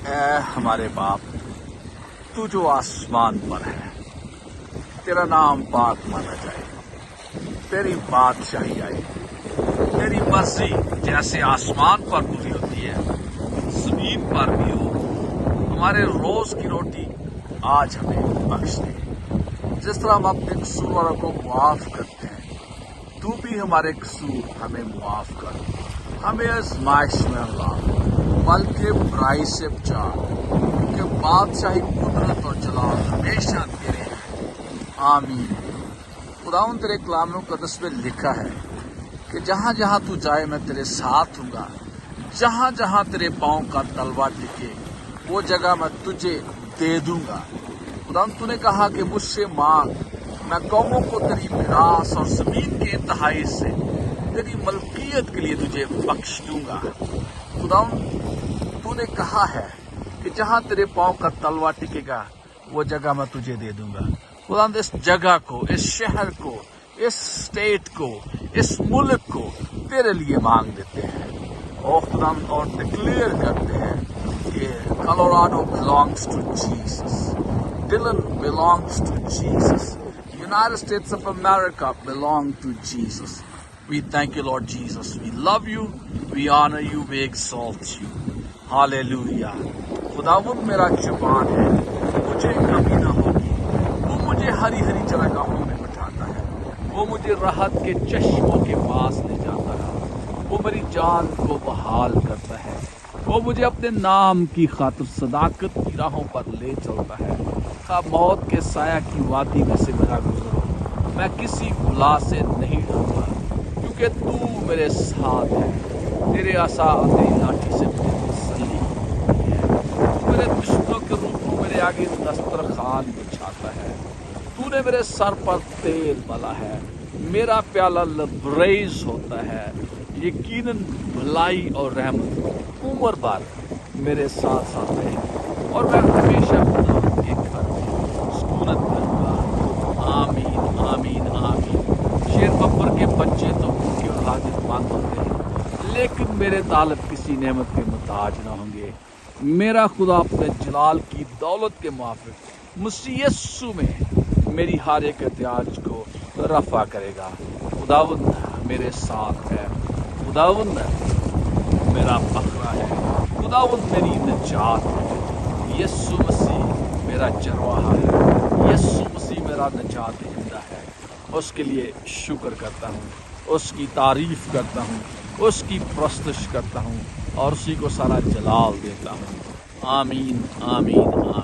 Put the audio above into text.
اے ہمارے باپ، تو جو آسمان پر ہے، تیرا نام پاک مانا جائے، تیری بادشاہی آئے، تیری مرضی جیسے آسمان پر پوری ہوتی ہے زمین پر بھی ہو۔ ہمارے روز کی روٹی آج ہمیں بخش دے، جس طرح ہم اپنے قصورواروں کو معاف کرتے ہیں، تو بھی ہمارے قصور ہمیں معاف کر، ہمیں آزمائش میں نہ لا بلکہ برائی سے بچا، کیونکہ بادشاہی، قدرت اور جلال ہمیشہ تیرے ہیں، آمین۔ خداوند تیرے کلام مقدس میں لکھا ہے کہ جہاں جہاں تو جائے میں تیرے ساتھ ہوں گا، جہاں جہاں تیرے پاؤں کا تلوا ٹکے وہ جگہ میں تجھے دے دوں گا۔ خداوند تو نے کہا کہ مجھ سے مانگ، میں قوموں کو تیری میراث اور زمین کے انتہائی سے تیری ملکیت کے لیے تجھے بخش دوں گا۔ خداوند تو نے کہا ہے کہ جہاں تیرے پاؤں کا تلوا ٹکے گا وہ جگہ میں تجھے دے دوں گا۔ خداوند اس جگہ کو، اس شہر کو، اس اسٹیٹ کو، اس ملک کو تیرے لیے مانگ دیتے ہیں اور خداوند اور ڈکلیئر کرتے ہیں کہ Colorado belongs to Jesus, Dillon belongs to Jesus, United States of America belong to Jesus. We thank you, Lord Jesus. We love you, we honor you, we exalt you. Hallelujah. خداوند میرا جبان ہے، مجھے کمی نہ ہوگی، وہ مجھے ہری ہری چراگاہوں میں بٹھاتا ہے، وہ مجھے راحت کے چشموں کے پاس لے جاتا ہے، وہ میری جان کو بحال کرتا ہے، وہ مجھے اپنے نام کی خاطر صداقت کی راہوں پر لے چلتا ہے۔ خواہ موت کے سایہ کی وادی میں سے میرا گزرو، میں کسی بلا سے نہیں ڈروں گا، کیونکہ تو میرے ساتھ ہے، تیرے عصا اور تیری لاٹھی سے مجھے تسلی ہوتی ہے۔ تو میرے دشمنوں کے روبرو میرے آگے دسترخوان بچھاتا ہے، تو نے میرے سر پر تیل ملا ہے، میرا پیالہ لبریز ہوتا ہے۔ یقیناً بھلائی اور رحمت عمر بھر میرے ساتھ ساتھ رہے گی اور میں ہمیشہ خدا کے گھر میں سکونت کروں گا۔ آمین آمین آمین۔ شیر ببر کے بچے تو بھوکے اور حاجت مند ہوتے ہیں، لیکن میرے طالب کسی نعمت کے محتاج نہ ہوں گے۔ میرا خدا اپنے جلال کی دولت کے موافق مسیح یسوع میں میری ہر ایک احتیاج کو رفع کرے گا۔ خداوند میرے ساتھ ہے، خداوند میرا بکرا ہے، خداوند میری نجات ہے۔ یسوع مسیح میرا چرواہا ہے، یسوع مسیح میرا نجات دہندہ ہے۔ اس کے لیے شکر کرتا ہوں، اس کی تعریف کرتا ہوں، اس کی پرستش کرتا ہوں اور اسی کو سارا جلال دیتا ہوں۔ آمین آمین آمین۔